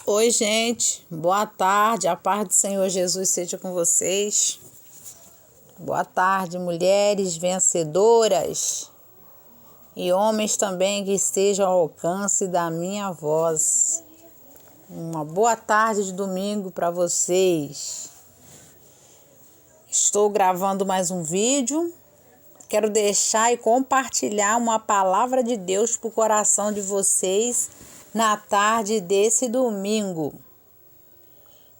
Oi, gente, boa tarde, a paz do Senhor Jesus seja com vocês. Boa tarde, mulheres vencedoras e homens também que estejam ao alcance da minha voz. Uma boa tarde de domingo para vocês. Estou gravando mais um vídeo. Quero deixar e compartilhar uma palavra de Deus para o coração de vocês na tarde desse domingo,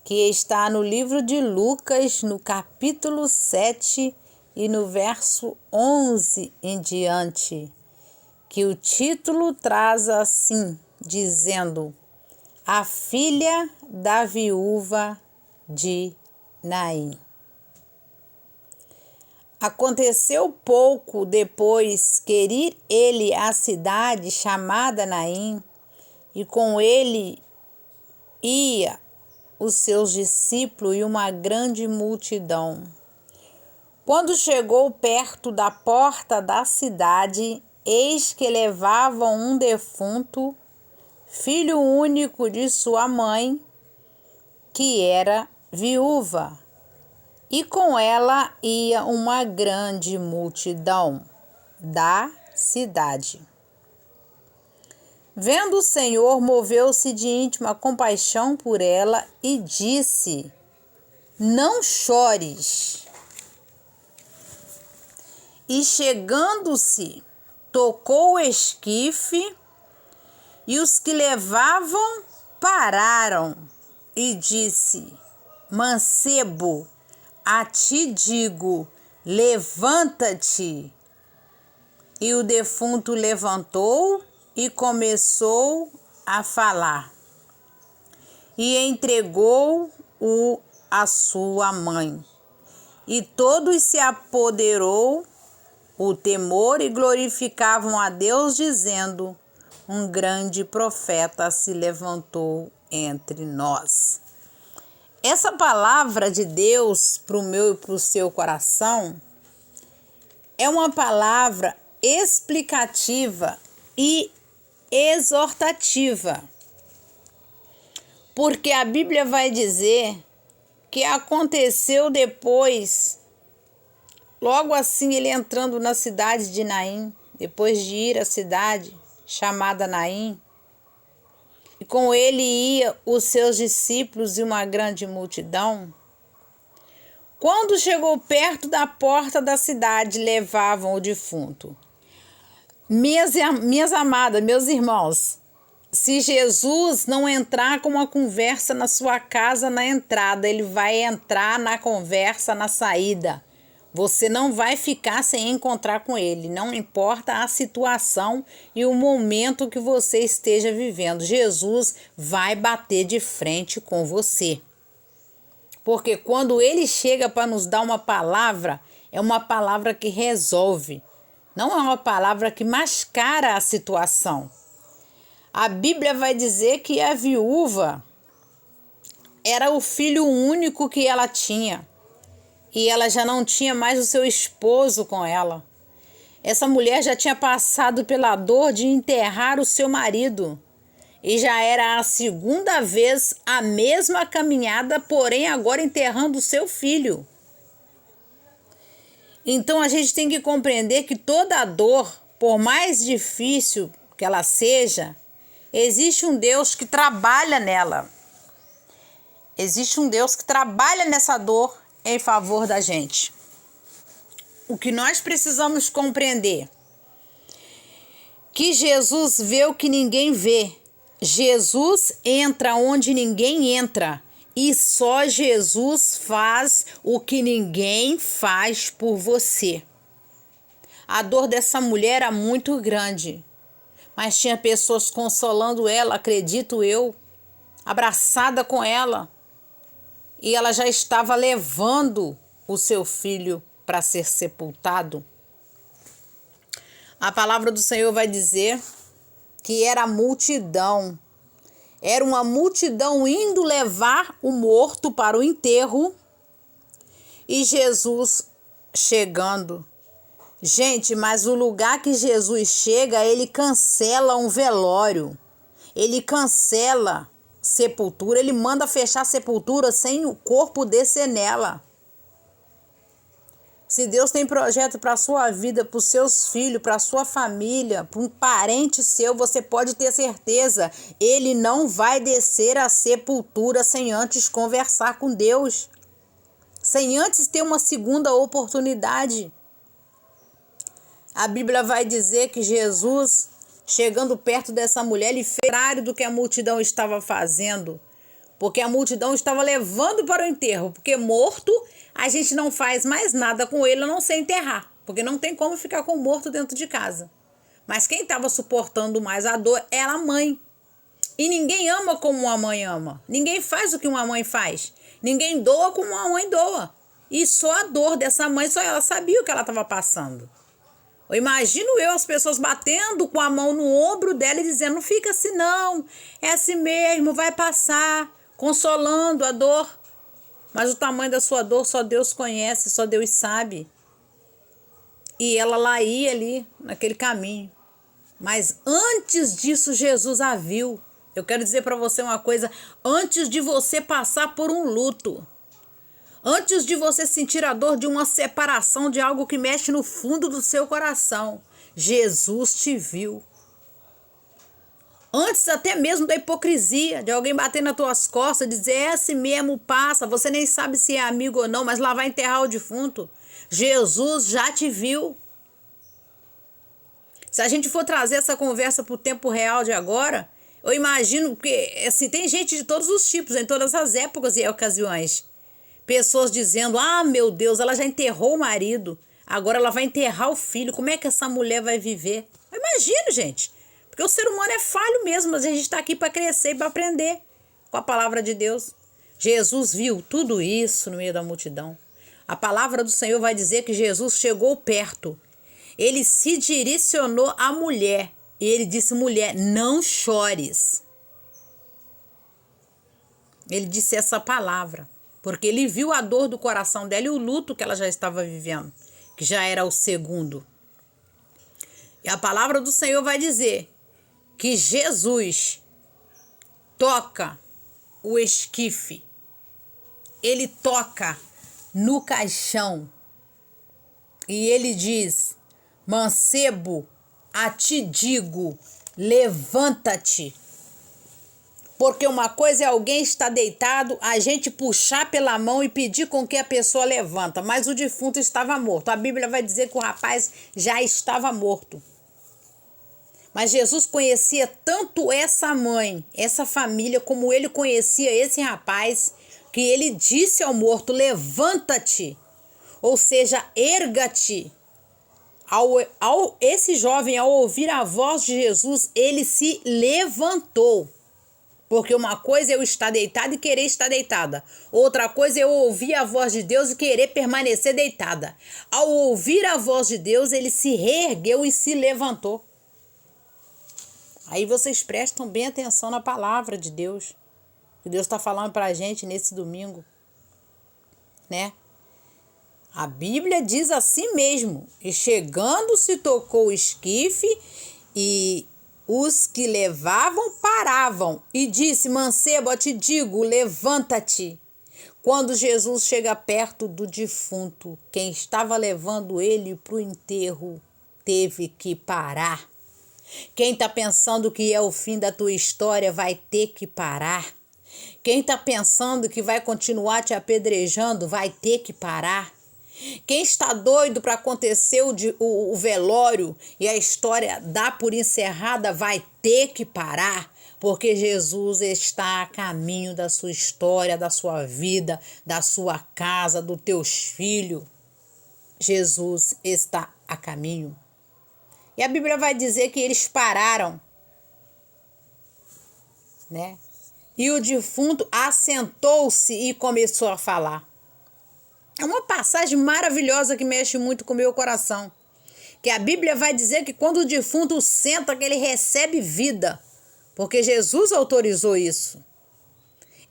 que está no livro de Lucas, no capítulo 7 e no verso 11 em diante, que o título traz assim, dizendo: A filha da viúva de Naim. Aconteceu pouco depois que ir ele à cidade chamada Naim, e com ele ia os seus discípulos e uma grande multidão. Quando chegou perto da porta da cidade, eis que levavam um defunto, filho único de sua mãe, que era viúva, e com ela ia uma grande multidão da cidade. Vendo o Senhor, moveu-se de íntima compaixão por ela e disse: Não chores. E chegando-se, tocou o esquife, e os que levavam pararam, e disse: Mancebo, a ti digo, levanta-te. E o defunto levantou e começou a falar, e entregou-o à sua mãe. E todos se apoderou o temor e glorificavam a Deus, dizendo: Um grande profeta se levantou entre nós. Essa palavra de Deus para o meu e para o seu coração é uma palavra explicativa e exortativa, porque a Bíblia vai dizer que aconteceu depois, logo assim ele entrando na cidade de Naim, depois de ir à cidade chamada Naim, e com ele ia os seus discípulos e uma grande multidão. Quando chegou perto da porta da cidade, levavam o defunto. Minhas amadas, meus irmãos, se Jesus não entrar com uma conversa na sua casa na entrada, ele vai entrar na conversa na saída. Você não vai ficar sem encontrar com ele, não importa a situação e o momento que você esteja vivendo. Jesus vai bater de frente com você. Porque quando ele chega para nos dar uma palavra, é uma palavra que resolve. Não é uma palavra que mascara a situação. A Bíblia vai dizer que a viúva era o filho único que ela tinha. E ela já não tinha mais o seu esposo com ela. Essa mulher já tinha passado pela dor de enterrar o seu marido. E já era a segunda vez a mesma caminhada, porém agora enterrando o seu filho. Então a gente tem que compreender que toda dor, por mais difícil que ela seja, existe um Deus que trabalha nela. Existe um Deus que trabalha nessa dor em favor da gente. O que nós precisamos compreender? Que Jesus vê o que ninguém vê. Jesus entra onde ninguém entra. E só Jesus faz o que ninguém faz por você. A dor dessa mulher era muito grande, mas tinha pessoas consolando ela, acredito eu, abraçada com ela. E ela já estava levando o seu filho para ser sepultado. A palavra do Senhor vai dizer que era multidão. Era uma multidão indo levar o morto para o enterro e Jesus chegando. Gente, mas o lugar que Jesus chega, ele cancela um velório. Ele cancela sepultura, ele manda fechar a sepultura sem o corpo descer nela. Se Deus tem projeto para a sua vida, para os seus filhos, para a sua família, para um parente seu, você pode ter certeza, ele não vai descer a sepultura sem antes conversar com Deus, sem antes ter uma segunda oportunidade. A Bíblia vai dizer que Jesus, chegando perto dessa mulher, ele fez o contrário do que a multidão estava fazendo, porque a multidão estava levando para o enterro, porque morto a gente não faz mais nada com ele a não ser enterrar, porque não tem como ficar com o morto dentro de casa. Mas quem estava suportando mais a dor era a mãe. E ninguém ama como uma mãe ama. Ninguém faz o que uma mãe faz. Ninguém doa como uma mãe doa. E só a dor dessa mãe, só ela sabia o que ela estava passando. Eu imagino as pessoas batendo com a mão no ombro dela e dizendo, não fica assim não, é assim mesmo, vai passar, consolando a dor. Mas o tamanho da sua dor só Deus conhece, só Deus sabe. E ela lá ia ali, naquele caminho. Mas antes disso, Jesus a viu. Eu quero dizer para você uma coisa, antes de você passar por um luto, antes de você sentir a dor de uma separação, de algo que mexe no fundo do seu coração, Jesus te viu. Antes até mesmo da hipocrisia, de alguém bater nas tuas costas, dizer, é assim mesmo, passa, você nem sabe se é amigo ou não, mas lá vai enterrar o defunto. Jesus já te viu. Se a gente for trazer essa conversa para o tempo real de agora, eu imagino que assim, tem gente de todos os tipos, em todas as épocas e ocasiões. Pessoas dizendo, meu Deus, ela já enterrou o marido, agora ela vai enterrar o filho, como é que essa mulher vai viver? Eu imagino, gente. Porque o ser humano é falho mesmo, mas a gente está aqui para crescer e para aprender com a palavra de Deus. Jesus viu tudo isso no meio da multidão. A palavra do Senhor vai dizer que Jesus chegou perto. Ele se direcionou à mulher e ele disse, mulher, não chores. Ele disse essa palavra, porque ele viu a dor do coração dela e o luto que ela já estava vivendo, que já era o segundo. E a palavra do Senhor vai dizer que Jesus toca o esquife, ele toca no caixão e ele diz, mancebo, a ti digo, levanta-te. Porque uma coisa é alguém estar deitado, a gente puxar pela mão e pedir com que a pessoa levanta, mas o defunto estava morto. A Bíblia vai dizer que o rapaz já estava morto. Mas Jesus conhecia tanto essa mãe, essa família, como ele conhecia esse rapaz, que ele disse ao morto, levanta-te, ou seja, erga-te. Esse jovem, ao ouvir a voz de Jesus, ele se levantou. Porque uma coisa é eu estar deitado e querer estar deitada. Outra coisa é eu ouvir a voz de Deus e querer permanecer deitada. Ao ouvir a voz de Deus, ele se reergueu e se levantou. Aí vocês prestam bem atenção na palavra de Deus, que Deus está falando para a gente nesse domingo, né? A Bíblia diz assim mesmo, e chegando se tocou o esquife, e os que levavam paravam, e disse, mancebo, eu te digo, levanta-te. Quando Jesus chega perto do defunto, quem estava levando ele para o enterro teve que parar. Quem está pensando que é o fim da tua história vai ter que parar. Quem está pensando que vai continuar te apedrejando vai ter que parar. Quem está doido para acontecer o velório e a história dar por encerrada vai ter que parar. Porque Jesus está a caminho da sua história, da sua vida, da sua casa, dos teus filhos. Jesus está a caminho. E a Bíblia vai dizer que eles pararam, né? E o defunto assentou-se e começou a falar. É uma passagem maravilhosa que mexe muito com o meu coração. Que a Bíblia vai dizer que quando o defunto senta, que ele recebe vida. Porque Jesus autorizou isso.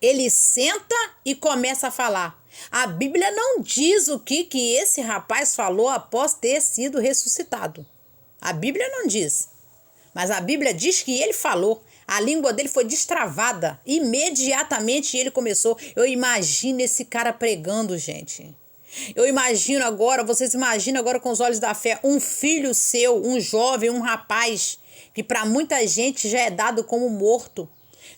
Ele senta e começa a falar. A Bíblia não diz o que esse rapaz falou após ter sido ressuscitado. A Bíblia não diz. Mas a Bíblia diz que ele falou. A língua dele foi destravada. Imediatamente ele começou. Eu imagino esse cara pregando, gente. Eu imagino agora, vocês imaginam agora com os olhos da fé, um filho seu, um jovem, um rapaz, que para muita gente já é dado como morto.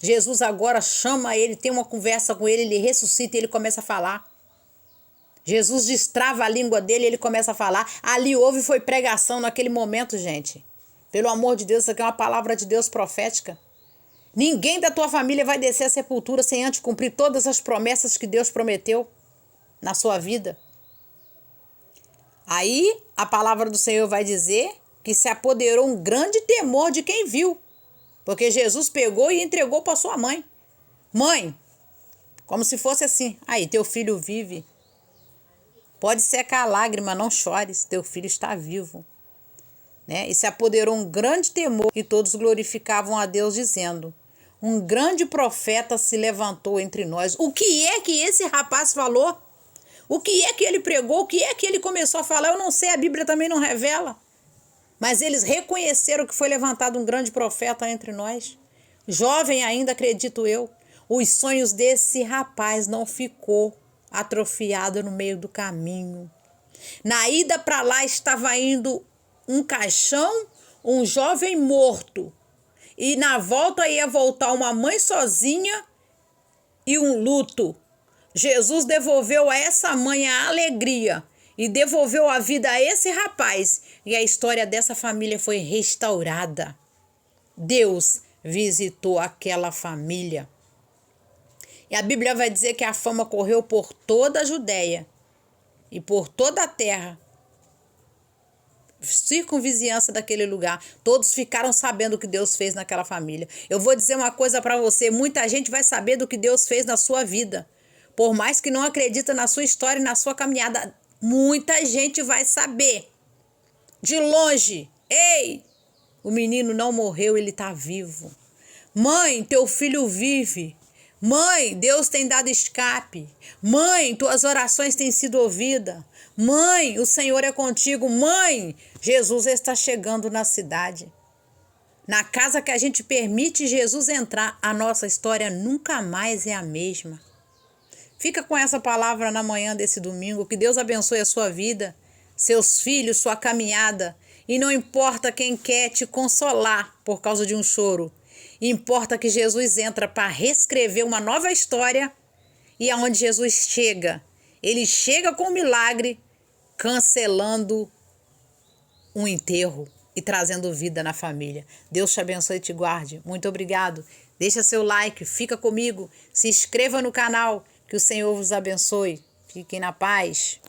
Jesus agora chama ele, tem uma conversa com ele, ele ressuscita e ele começa a falar. Jesus destrava a língua dele e ele começa a falar. Ali houve foi pregação naquele momento, gente. Pelo amor de Deus, isso aqui é uma palavra de Deus profética. Ninguém da tua família vai descer à sepultura sem antes cumprir todas as promessas que Deus prometeu na sua vida. Aí a palavra do Senhor vai dizer que se apoderou um grande temor de quem viu. Porque Jesus pegou e entregou para sua mãe. Mãe, como se fosse assim. Aí, teu filho vive. Pode secar a lágrima, não chores, teu filho está vivo. Né? E se apoderou um grande temor e todos glorificavam a Deus dizendo: um grande profeta se levantou entre nós. O que é que esse rapaz falou? O que é que ele pregou? O que é que ele começou a falar? Eu não sei, a Bíblia também não revela. Mas eles reconheceram que foi levantado um grande profeta entre nós. Jovem ainda, acredito eu. Os sonhos desse rapaz não ficou atrofiado no meio do caminho. Na ida para lá estava indo um caixão, um jovem morto. E na volta ia voltar uma mãe sozinha e um luto. Jesus devolveu a essa mãe a alegria e devolveu a vida a esse rapaz. E a história dessa família foi restaurada. Deus visitou aquela família. E a Bíblia vai dizer que a fama correu por toda a Judéia e por toda a terra, circunvizinhança daquele lugar. Todos ficaram sabendo o que Deus fez naquela família. Eu vou dizer uma coisa para você, muita gente vai saber do que Deus fez na sua vida. Por mais que não acredita na sua história e na sua caminhada, muita gente vai saber. De longe, ei, o menino não morreu, ele está vivo. Mãe, teu filho vive. Mãe, Deus tem dado escape. Mãe, tuas orações têm sido ouvidas. Mãe, o Senhor é contigo. Mãe, Jesus está chegando na cidade. Na casa que a gente permite Jesus entrar, a nossa história nunca mais é a mesma. Fica com essa palavra na manhã desse domingo. Que Deus abençoe a sua vida, seus filhos, sua caminhada. E não importa quem quer te consolar por causa de um choro. Importa que Jesus entra para reescrever uma nova história. E aonde Jesus chega, ele chega com um milagre, cancelando um enterro e trazendo vida na família. Deus te abençoe e te guarde. Muito obrigado. Deixa seu like, fica comigo, se inscreva no canal. Que o Senhor vos abençoe. Fiquem na paz.